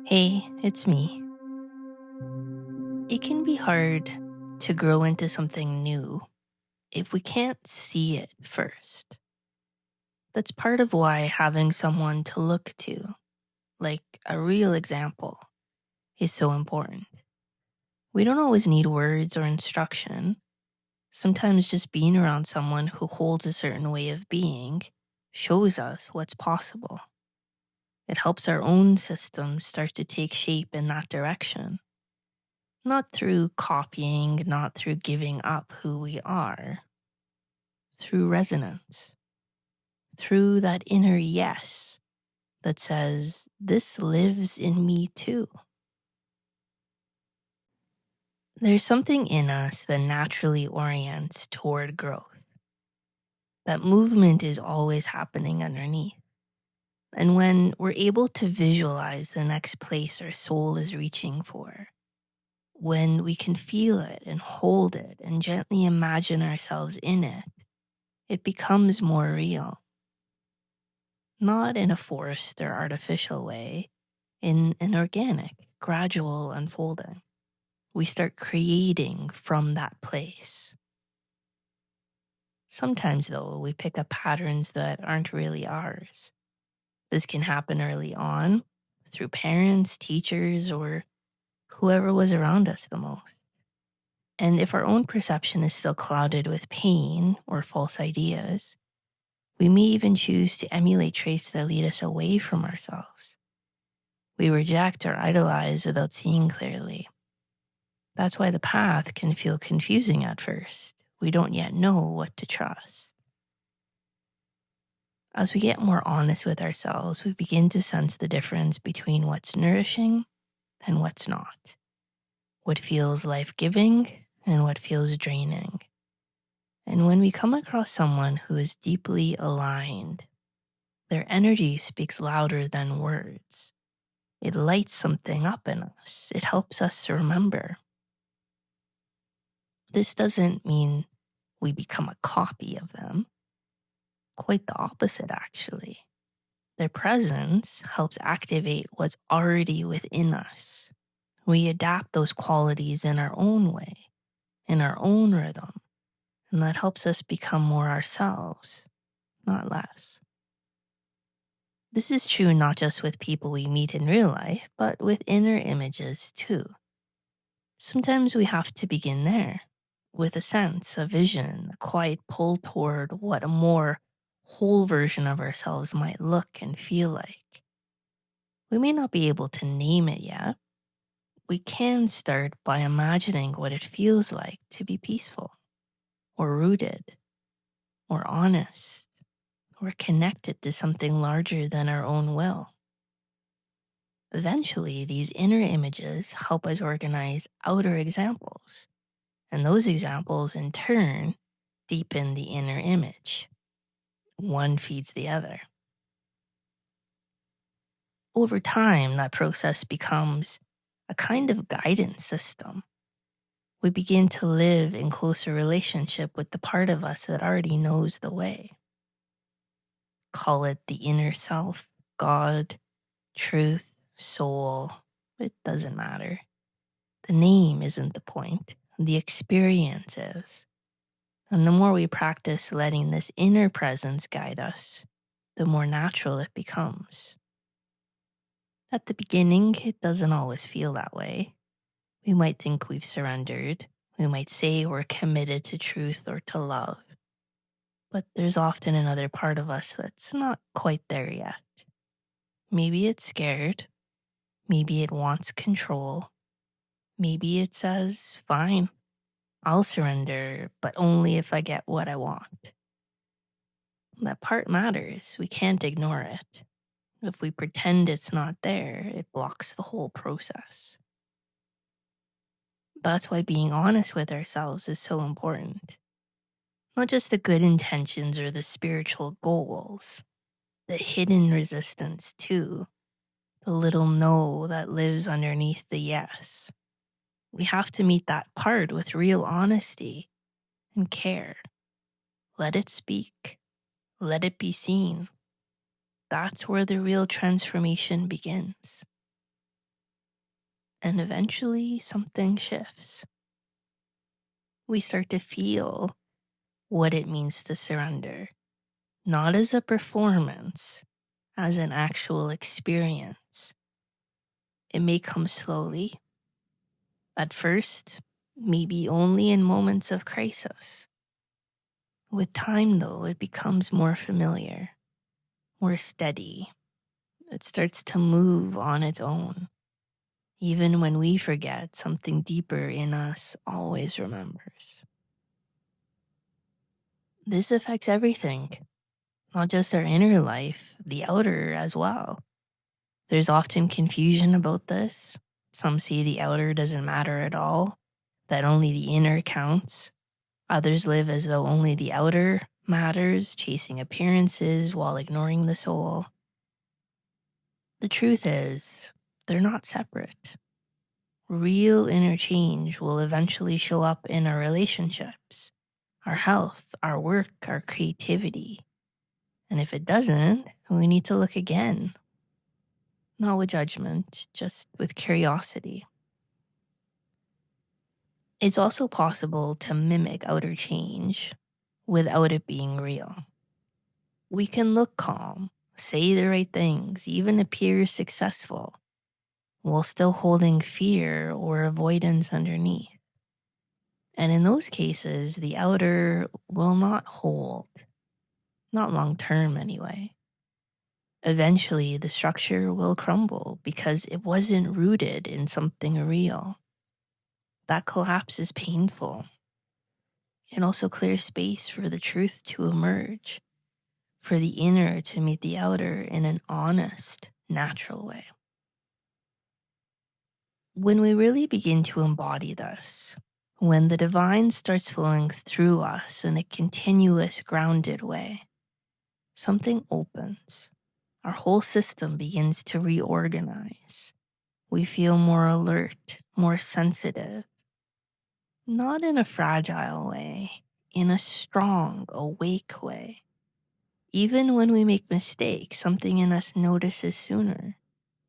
Hey, it's me. It can be hard to grow into something new if we can't see it first. That's part of why having someone to look to, like a real example, is so important. We don't always need words or instruction. Sometimes just being around someone who holds a certain way of being shows us what's possible. It helps our own systems start to take shape in that direction. Not through copying, not through giving up who we are, through resonance, through that inner yes that says, this lives in me too. There's something in us that naturally orients toward growth. That movement is always happening underneath. And when we're able to visualize the next place our soul is reaching for, when we can feel it and hold it and gently imagine ourselves in it, it becomes more real. Not in a forced or artificial way, in an organic, gradual unfolding. We start creating from that place. Sometimes, though, we pick up patterns that aren't really ours. This can happen early on, through parents, teachers, or whoever was around us the most. And if our own perception is still clouded with pain or false ideas, we may even choose to emulate traits that lead us away from ourselves. We reject or idolize without seeing clearly. That's why the path can feel confusing at first. We don't yet know what to trust. As we get more honest with ourselves, we begin to sense the difference between what's nourishing and what's not, what feels life-giving and what feels draining. And when we come across someone who is deeply aligned, their energy speaks louder than words. It lights something up in us. It helps us to remember. This doesn't mean we become a copy of them. Quite the opposite, actually. Their presence helps activate what's already within us. We adapt those qualities in our own way, in our own rhythm, and that helps us become more ourselves, not less. This is true not just with people we meet in real life, but with inner images too. Sometimes we have to begin there, with a sense, a vision, a quiet pull toward what a more whole version of ourselves might look and feel like. We may not be able to name it yet. We can start by imagining what it feels like to be peaceful, or rooted, or honest, or connected to something larger than our own will. Eventually, these inner images help us organize outer examples, and those examples in turn deepen the inner image. One feeds the other. Over time, that process becomes a kind of guidance system. We begin to live in closer relationship with the part of us that already knows the way. Call it the inner self, God, truth, soul. It doesn't matter. The name isn't the point. The experience is. And the more we practice letting this inner presence guide us, the more natural it becomes. At the beginning, it doesn't always feel that way. We might think we've surrendered. We might say we're committed to truth or to love. But there's often another part of us that's not quite there yet. Maybe it's scared. Maybe it wants control. Maybe it says, fine, I'll surrender, but only if I get what I want. That part matters. We can't ignore it. If we pretend it's not there, it blocks the whole process. That's why being honest with ourselves is so important. Not just the good intentions or the spiritual goals, the hidden resistance too, the little no that lives underneath the yes. We have to meet that part with real honesty and care. Let it speak. Let it be seen. That's where the real transformation begins. And eventually, something shifts. We start to feel what it means to surrender, not as a performance, as an actual experience. It may come slowly, at first, maybe only in moments of crisis. With time, though, it becomes more familiar, more steady. It starts to move on its own. Even when we forget, something deeper in us always remembers. This affects everything, not just our inner life, the outer as well. There's often confusion about this. Some say the outer doesn't matter at all, that only the inner counts. Others live as though only the outer matters, chasing appearances while ignoring the soul. The truth is, they're not separate. Real inner change will eventually show up in our relationships, our health, our work, our creativity. And if it doesn't, we need to look again. Not with judgment, just with curiosity. It's also possible to mimic outer change without it being real. We can look calm, say the right things, even appear successful, while still holding fear or avoidance underneath. And in those cases, the outer will not hold, not long term anyway. Eventually, the structure will crumble because it wasn't rooted in something real. That collapse is painful. It also clears space for the truth to emerge, for the inner to meet the outer in an honest, natural way. When we really begin to embody this, when the divine starts flowing through us in a continuous, grounded way, something opens. Our whole system begins to reorganize. We feel more alert, more sensitive, not in a fragile way, in a strong, awake way. Even when we make mistakes, something in us notices sooner.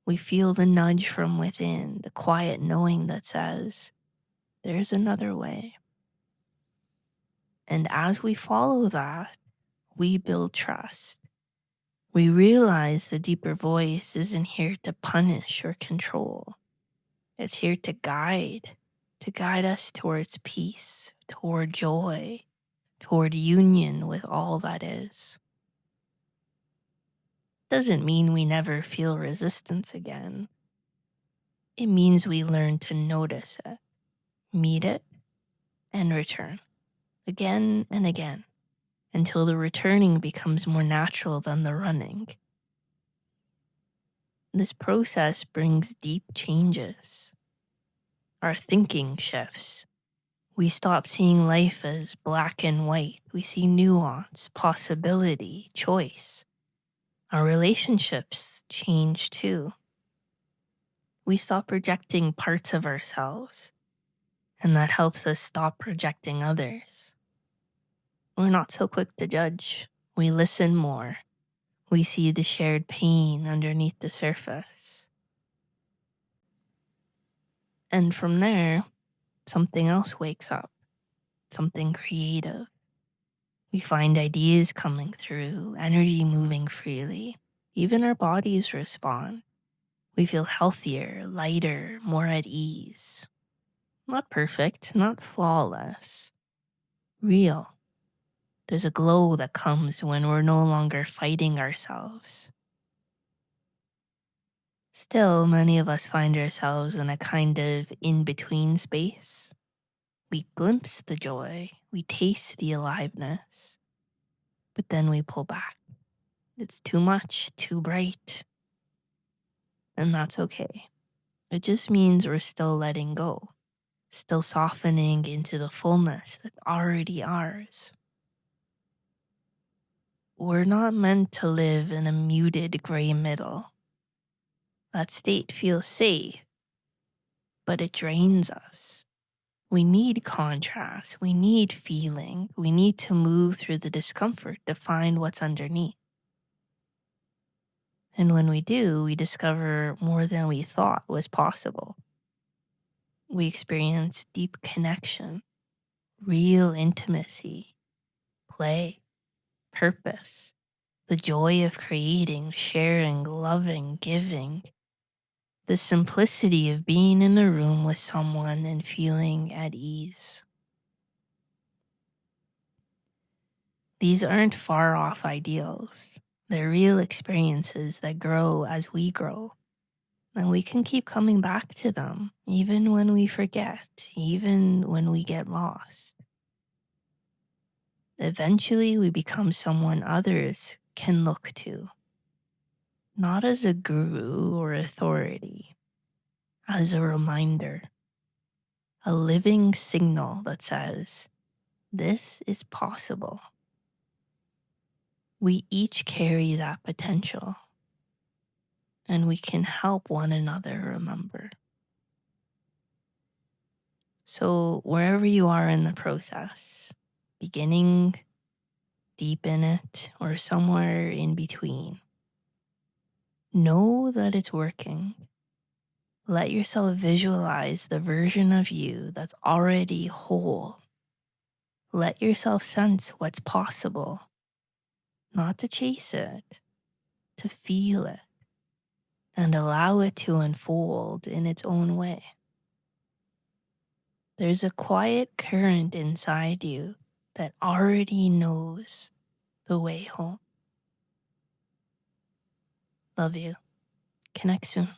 We feel the nudge from within, the quiet knowing that says, there's another way. And as we follow that, we build trust. We realize the deeper voice isn't here to punish or control. It's here to guide us towards peace, toward joy, toward union with all that is. Doesn't mean we never feel resistance again. It means we learn to notice it, meet it, and return again and again until the returning becomes more natural than the running. This process brings deep changes. Our thinking shifts. We stop seeing life as black and white. We see nuance, possibility, choice. Our relationships change too. We stop projecting parts of ourselves, and that helps us stop projecting others. We're not so quick to judge. We listen more. We see the shared pain underneath the surface. And from there, something else wakes up, something creative. We find ideas coming through, energy moving freely. Even our bodies respond. We feel healthier, lighter, more at ease. Not perfect, not flawless. Real. There's a glow that comes when we're no longer fighting ourselves. Still, many of us find ourselves in a kind of in-between space. We glimpse the joy, we taste the aliveness, but then we pull back. It's too much, too bright. And that's okay. It just means we're still letting go, still softening into the fullness that's already ours. We're not meant to live in a muted gray middle. That state feels safe, but it drains us. We need contrast, we need feeling, we need to move through the discomfort to find what's underneath. And when we do, we discover more than we thought was possible. We experience deep connection, real intimacy, play, purpose, the joy of creating, sharing, loving, giving, the simplicity of being in a room with someone and feeling at ease. These aren't far off ideals. They're real experiences that grow as we grow. And we can keep coming back to them, even when we forget, even when we get lost. Eventually, we become someone others can look to, not as a guru or authority, as a reminder, a living signal that says, this is possible. We each carry that potential, and we can help one another remember. So, wherever you are in the process, beginning, deep in it, or somewhere in between, know that it's working. Let yourself visualize the version of you that's already whole. Let yourself sense what's possible, not to chase it, to feel it, and allow it to unfold in its own way. There's a quiet current inside you that already knows the way home. Love you. Connect soon.